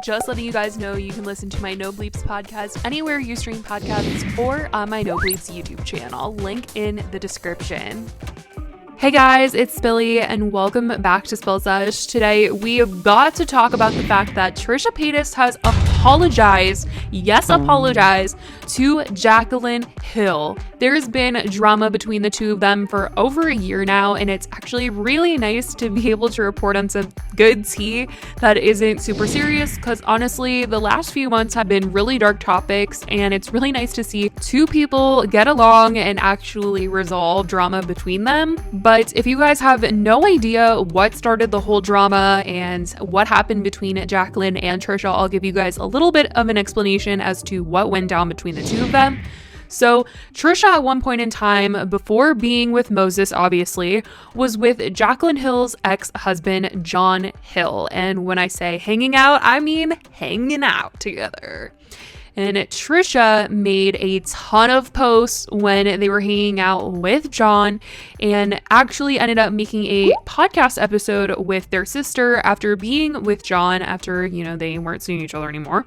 Just letting you guys know you can listen to my No Bleeps podcast anywhere you stream podcasts or on my No Bleeps YouTube channel. Link in the description. Hey guys, it's Billy and welcome back to Sesh. Today we've got to talk about the fact that Trisha Paytas has apologized to Jaclyn Hill. There's been drama between the two of them for over a year now, and it's actually really nice to be able to report on some good tea that isn't super serious, because honestly the last few months have been really dark topics, and it's really nice to see two people get along and actually resolve drama between them. But if you guys have no idea what started the whole drama and what happened between Jaclyn and Trisha, I'll give you guys a little bit of an explanation as to what went down between the two of them. So Trisha at one point in time, before being with Moses obviously, was with Jaclyn Hill's ex-husband John Hill. And when I say hanging out, I mean hanging out together. And Trisha made a ton of posts when they were hanging out with John, and actually ended up making a podcast episode with their sister after being with John, after, they weren't seeing each other anymore,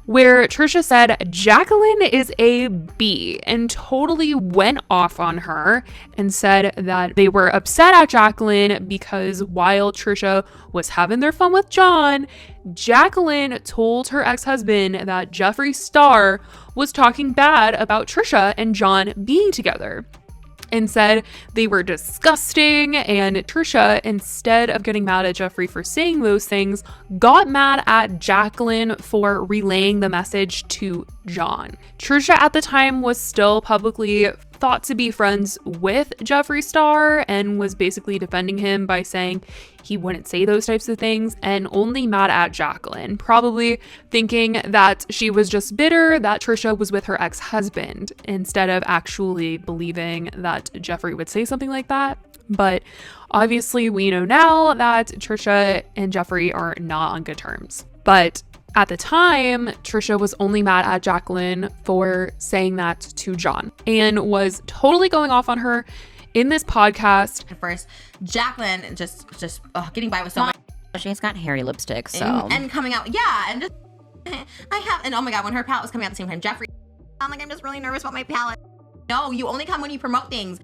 where Trisha said Jaclyn is a B and totally went off on her and said that they were upset at Jaclyn because while Trisha was having their fun with John, Jaclyn told her ex-husband that Jeffree Star was talking bad about Trisha and John being together, and said they were disgusting. And Trisha, instead of getting mad at Jeffree for saying those things, got mad at Jaclyn for relaying the message to John. Trisha at the time was still publicly thought to be friends with Jeffree Star and was basically defending him by saying he wouldn't say those types of things, and only mad at Jaclyn, probably thinking that she was just bitter that Trisha was with her ex-husband, instead of actually believing that Jeffree would say something like that. But obviously we know now that Trisha and Jeffree are not on good terms. But at the time, Trisha was only mad at Jaclyn for saying that to John and was totally going off on her in this podcast. At first, Jaclyn just getting by with so much. She's got hairy lipstick, so. And coming out, and just, and oh my God, when her palette was coming out at the same time, Jeffree, I'm just really nervous about my palette. No, you only come when you promote things.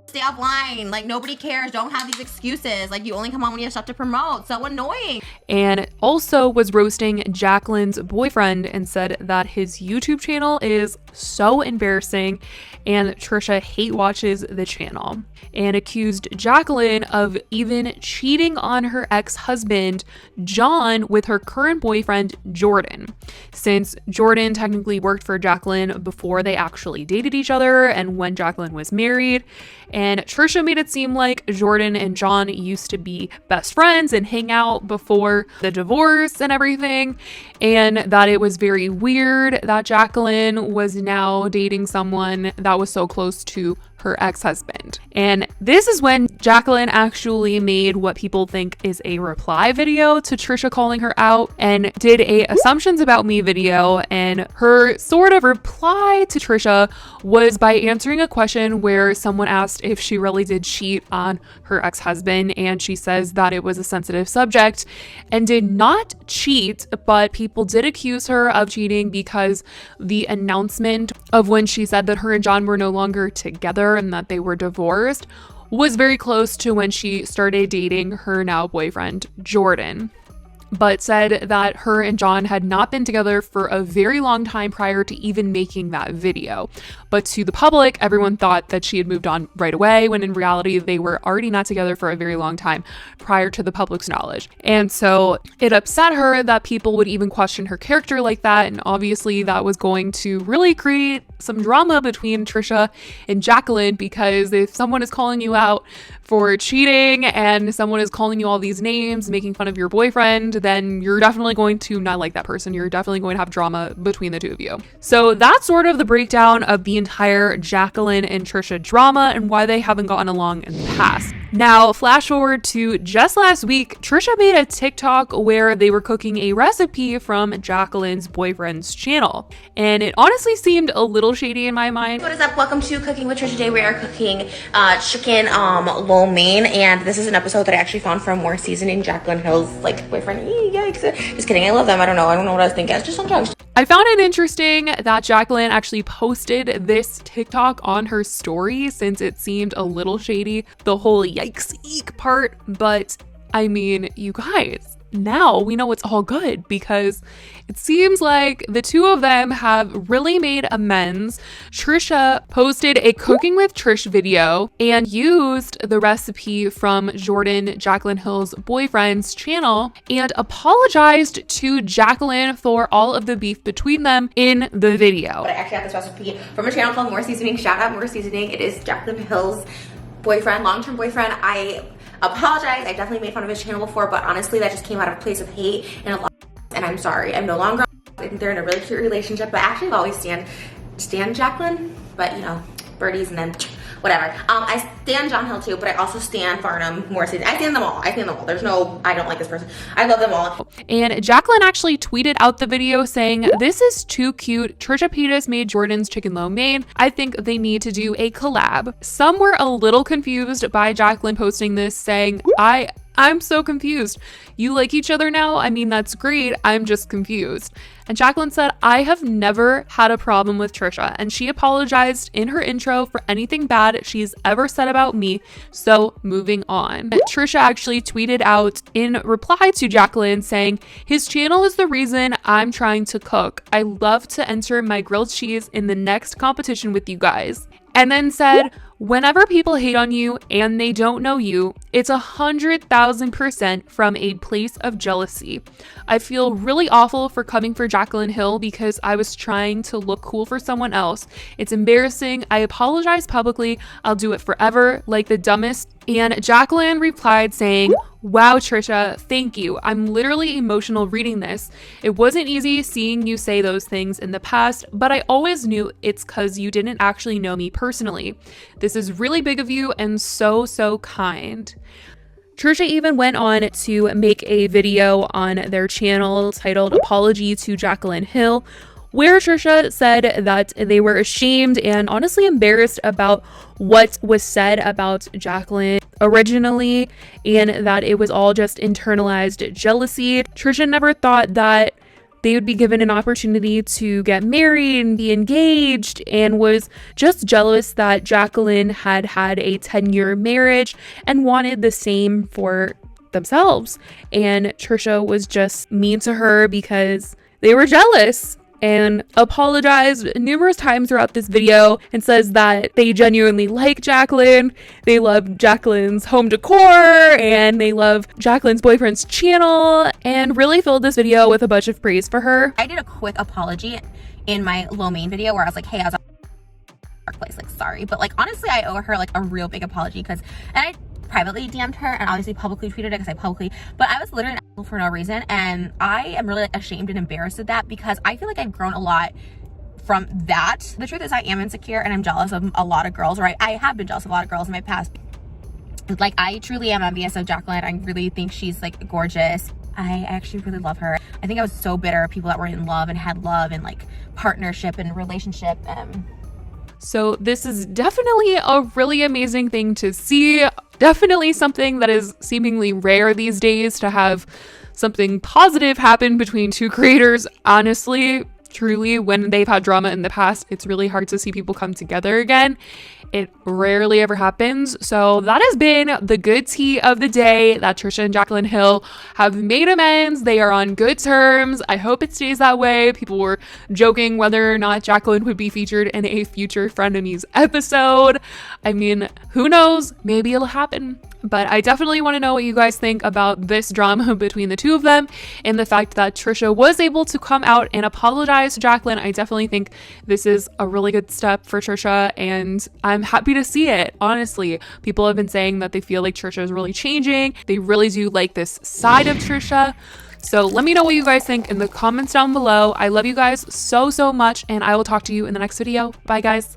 Stay offline. Nobody cares. Don't have these excuses. You only come on when you have stuff to promote. So annoying. And also was roasting Jaclyn's boyfriend and said that his YouTube channel is so embarrassing and Trisha hate watches the channel, and accused Jaclyn of even cheating on her ex-husband John with her current boyfriend Jordan, since Jordan technically worked for Jaclyn before they actually dated each other and when Jaclyn was married. And Trisha made it seem like Jordan and John used to be best friends and hang out before the divorce and everything, and that it was very weird that Jaclyn was now dating someone that was so close to her ex-husband. And this is when Jaclyn actually made what people think is a reply video to Trisha calling her out, and did a assumptions about me video. And her sort of reply to Trisha was by answering a question where someone asked if she really did cheat on her ex-husband, and she says that it was a sensitive subject and did not cheat, but people did accuse her of cheating because the announcement of when she said that her and John were no longer together and that they were divorced was very close to when she started dating her now boyfriend Jordan, but said that her and John had not been together for a very long time prior to even making that video. But to the public, everyone thought that she had moved on right away, when in reality they were already not together for a very long time prior to the public's knowledge. And so it upset her that people would even question her character like that, and obviously that was going to really create some drama between Trisha and Jaclyn, because if someone is calling you out for cheating and someone is calling you all these names, making fun of your boyfriend, then you're definitely going to not like that person. You're definitely going to have drama between the two of you. So that's sort of the breakdown of the entire Jaclyn and Trisha drama and why they haven't gotten along in the past. Now, flash forward to just last week, Trisha made a TikTok where they were cooking a recipe from Jaclyn's boyfriend's channel. And it honestly seemed a little shady in my mind. What is up? Welcome to Cooking with Trisha. Today we are cooking chicken lo mein, and this is an episode that I actually found from More Seasoning, Jaclyn Hill's like boyfriend. Yikes. Just kidding. I love them. I don't know what I was thinking. It's just on drugs. I found it interesting that Jaclyn actually posted this TikTok on her story since it seemed a little shady, the whole yikes eek part. But I mean, you guys, now we know it's all good because it seems like the two of them have really made amends. Trisha posted a Cooking with Trish video and used the recipe from Jaclyn Hill's boyfriend's channel and apologized to Jaclyn for all of the beef between them in the video. But I actually got this recipe from a channel called More Seasoning. Shout out More Seasoning. It is Jaclyn Hill's boyfriend, long-term boyfriend. I apologize. I definitely made fun of his channel before, but honestly, that just came out of a place of hate and a lot. And I'm sorry. I'm no longer. I think they're in a really cute relationship, but actually, I've always stand Jaclyn. But you know, birdies and then whatever. I stand John Hill too, but I also stand Farnham, Morrissey. I stand them all. There's no, I don't like this person. I love them all. And Jaclyn actually tweeted out the video saying, "This is too cute. Trisha Paytas made Jordan's chicken lo mein. I think they need to do a collab." Some were a little confused by Jaclyn posting this, saying, I'm so confused. You like each other now? I mean, that's great. I'm just confused. And Jaclyn said, "I have never had a problem with Trisha," and she apologized in her intro for anything bad she's ever said about me. So moving on. Trisha actually tweeted out in reply to Jaclyn saying, "His channel is the reason I'm trying to cook. I love to enter my grilled cheese in the next competition with you guys." And then said, "Whenever people hate on you and they don't know you, it's 100,000% from a place of jealousy. I feel really awful for coming for Jaclyn Hill because I was trying to look cool for someone else. It's embarrassing. I apologize publicly. I'll do it forever, like the dumbest." And Jaclyn replied saying, "Wow, Trisha, thank you. I'm literally emotional reading this. It wasn't easy seeing you say those things in the past, but I always knew it's because you didn't actually know me personally. This is really big of you and so, so kind." Trisha even went on to make a video on their channel titled "Apology to Jaclyn Hill," where Trisha said that they were ashamed and honestly embarrassed about what was said about Jaclyn originally, and that it was all just internalized jealousy. Trisha never thought that they would be given an opportunity to get married and be engaged, and was just jealous that Jaclyn had had a 10-year marriage and wanted the same for themselves. And Trisha was just mean to her because they were jealous, and apologized numerous times throughout this video and says that they genuinely like Jaclyn, they love Jaclyn's home decor, and they love Jaclyn's boyfriend's channel, and really filled this video with a bunch of praise for her. I did a quick apology in my lo mein video where I was like, "Hey, I was at a dark place, like sorry," but like honestly, I owe her like a real big apology because, and I privately DM'd her and obviously publicly tweeted it but I was literally an asshole for no reason, and I am really like ashamed and embarrassed of that because I feel like I've grown a lot from that. The truth is I am insecure and I'm jealous of a lot of girls, right? I have been jealous of a lot of girls in my past. Like, I truly am envious of Jaclyn. I really think she's like gorgeous. I actually really love her. I think I was so bitter of people that were in love and had love and like partnership and relationship. So this is definitely a really amazing thing to see. Definitely something that is seemingly rare these days, to have something positive happen between two creators. Honestly, truly, when they've had drama in the past, it's really hard to see people come together again. It rarely ever happens. So that has been the good tea of the day, that Trisha and Jaclyn Hill have made amends. They are on good terms. I hope it stays that way. People were joking whether or not Jaclyn would be featured in a future Frenemies episode. I mean, who knows? Maybe it'll happen. But I definitely want to know what you guys think about this drama between the two of them, and the fact that Trisha was able to come out and apologize to Jaclyn. I definitely think this is a really good step for Trisha, and I'm happy to see it. Honestly, people have been saying that they feel like Trisha is really changing. They really do like this side of Trisha. So let me know what you guys think in the comments down below. I love you guys so, so much, and I will talk to you in the next video. Bye, guys.